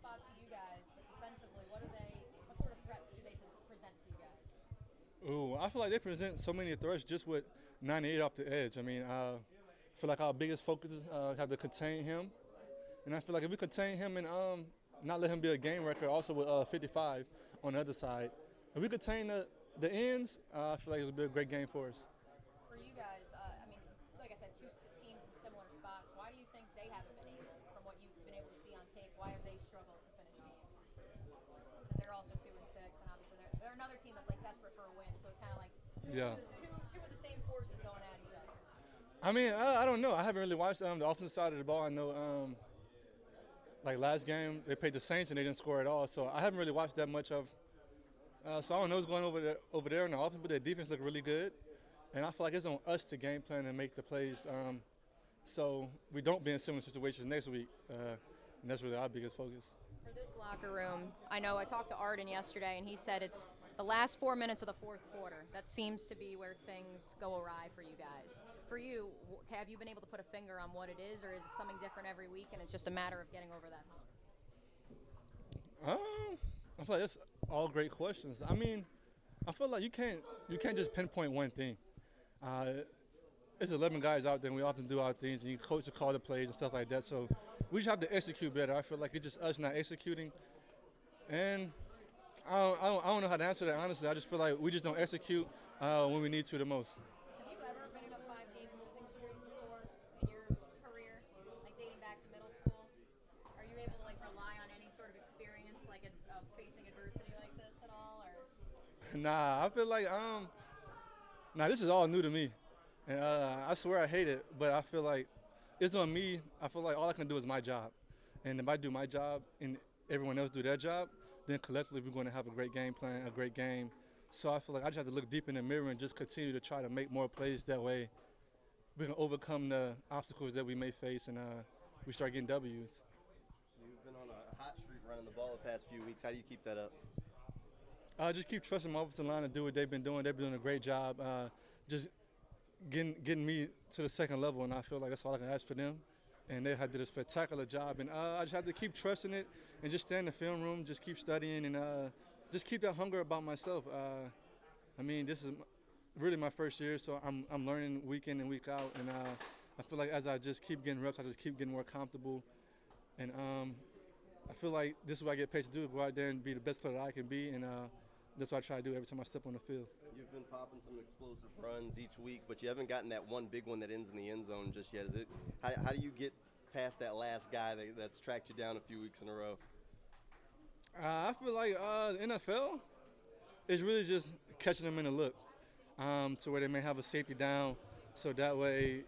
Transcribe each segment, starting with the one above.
spot to you guys, but defensively, what are they? What sort of threats do they present to you guys? Ooh, I feel like they present so many threats just with 98 off the edge. I mean, I feel like our biggest focus is have to contain him, and I feel like if we contain him and not let him be a game record, also with 55 on the other side, if we contain the ends, I feel like it would be a great game for us. For you guys, I mean, like I said, two teams in similar spots. Why do you think they haven't been able, from what you've been able to see on tape, why have they struggled to finish games? Because they're also 2-6, and obviously they're another team that's like desperate for a win. So it's kind of like Yeah. two of the same forces going at each other. I mean, I don't know. I haven't really watched the offensive side of the ball. I know, like last game, they played the Saints and they didn't score at all. So I haven't really watched that much of. So I don't know what's going over there in the offense, but their defense look really good. And I feel like it's on us to game plan and make the plays so we don't be in similar situations next week. And that's really our biggest focus. For this locker room, I know I talked to Arden yesterday, and he said it's the last 4 minutes of the fourth quarter. That seems to be where things go awry for you guys. For you, have you been able to put a finger on what it is, or is it something different every week, and it's just a matter of getting over that hump? I feel like that's all great questions. I mean, I feel like you can't just pinpoint one thing. There's 11 guys out there, and we often do our things, and you coach to call the plays and stuff like that. So we just have to execute better. I feel like it's just us not executing. And I don't know how to answer that, honestly. I just feel like we just don't execute when we need to the most. Have you ever been in a 5-game losing streak before in your career, like dating back to middle school? Are you able to like rely on any sort of experience, like of facing adversity like this at all, or? Nah, I feel like this is all new to me. And I swear I hate it, but I feel like it's on me. I feel like all I can do is my job. And if I do my job and everyone else do their job, then collectively we're going to have a great game plan, a great game. So I feel like I just have to look deep in the mirror and just continue to try to make more plays. That way we can overcome the obstacles that we may face and we start getting W's. You've been on a hot streak running the ball the past few weeks. How do you keep that up? I just keep trusting my offensive line to do what they've been doing. They've been doing a great job just getting me to the second level, and I feel like that's all I can ask for them. And they did a spectacular job, and I just have to keep trusting it and just stay in the film room, just keep studying, and just keep that hunger about myself. I mean, this is really my first year, so I'm learning week in and week out, and I feel like as I just keep getting reps, I just keep getting more comfortable, and I feel like this is what I get paid to do: go out there and be the best player that I can be, and that's what I try to do every time I step on the field. You've been popping some explosive runs each week, but you haven't gotten that one big one that ends in the end zone just yet. How do you get past that last guy that's tracked you down a few weeks in a row? I feel like the NFL is really just catching them in the look to where they may have a safety down, so that way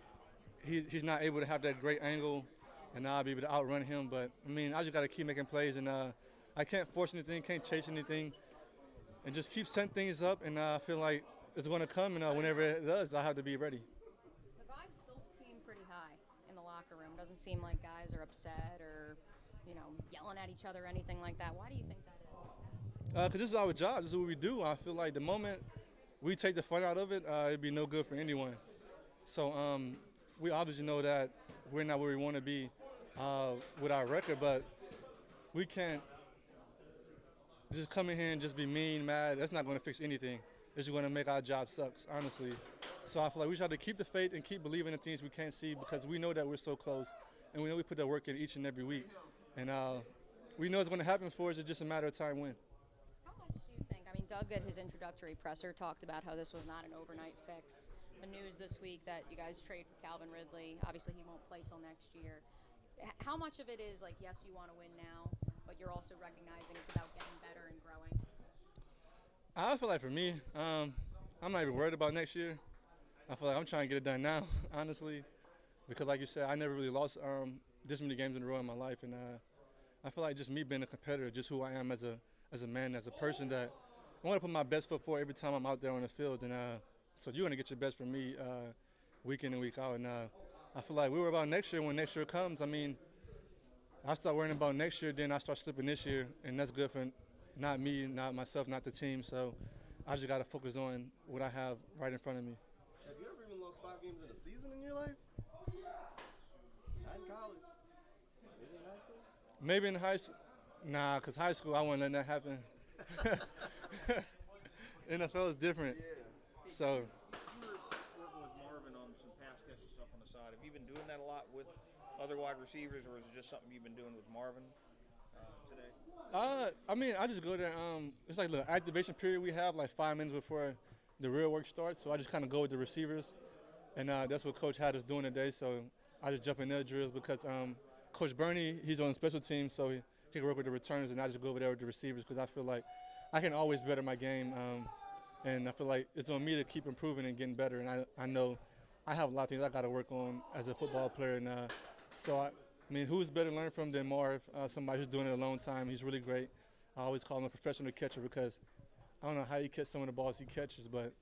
he's not able to have that great angle, and I'll be able to outrun him. But, I mean, I just got to keep making plays, and I can't force anything, can't chase anything, and just keep setting things up, and I feel like it's going to come, and whenever it does, I have to be ready. The vibes still seem pretty high in the locker room. Doesn't seem like guys are upset or, yelling at each other or anything like that. Why do you think that is? Because this is our job. This is what we do. I feel like the moment we take the fun out of it, it'd be no good for anyone. So we obviously know that we're not where we want to be with our record, but we can't just come in here and just be mean, mad. That's not going to fix anything. It's just going to make our job suck, honestly. So I feel like we just have to keep the faith and keep believing in things we can't see, because we know that we're so close, and we know we put that work in each and every week. And we know it's going to happen for us. It's just a matter of time when. How much do you think? I mean, Doug at his introductory presser talked about how this was not an overnight fix. The news this week that you guys trade for Calvin Ridley, obviously he won't play till next year. How much of it is like, yes, you want to win now, but you're also recognizing it's about getting better and growing? I feel like for me, I'm not even worried about next year. I feel like I'm trying to get it done now, honestly, because like you said, I never really lost this many games in a row in my life, and I feel like just me being a competitor, just who I am as a man, as a person, that I want to put my best foot forward every time I'm out there on the field, and so you're going to get your best from me week in and week out, and I feel like we worry about next year. When next year comes, I mean, I start worrying about next year, then I start slipping this year, and that's good for not me, not myself, not the team. So I just got to focus on what I have right in front of me. Have you ever even lost 5 games in a season in your life? Not in college. Maybe in high school? Maybe in high school. Nah, because high school, I wasn't letting that happen. NFL is different. So, You were working with Marvin on some pass catch stuff on the side. Have you been doing that a lot with other wide receivers, or is it just something you've been doing with Marvin today? I mean, I just go there. It's like the activation period we have, like 5 minutes before the real work starts. So I just kind of go with the receivers, and that's what Coach had us doing today. So I just jump in their drills because Coach Bernie, he's on special teams, so he can work with the returners, and I just go over there with the receivers because I feel like I can always better my game, and I feel like it's on me to keep improving and getting better. And I know I have a lot of things I got to work on as a football player, and so I mean, who's better to learn from than Marv? Somebody who's doing it a long time. He's really great. I always call him a professional catcher because I don't know how he catches some of the balls he catches, but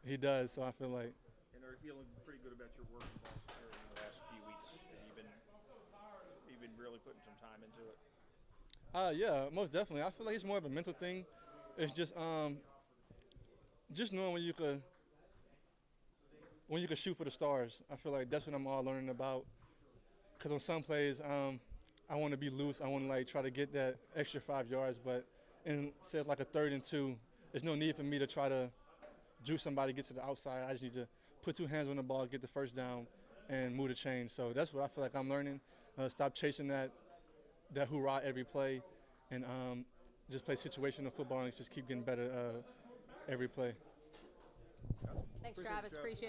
he does. So I feel like. And are you feeling pretty good about your work in Boston area in the last few weeks? You've been really putting some time into it. Yeah, most definitely. I feel like it's more of a mental thing. It's just knowing when you could shoot for the stars. I feel like that's what I'm all learning about. Because on some plays, I want to be loose. I want to like try to get that extra 5 yards. But in say like a 3rd and 2, there's no need for me to try to juice somebody, get to the outside. I just need to put 2 hands on the ball, get the first down, and move the chain. So that's what I feel like I'm learning. Stop chasing that hoorah every play, and just play situational football and just keep getting better every play. Thanks, Travis. Appreciate it.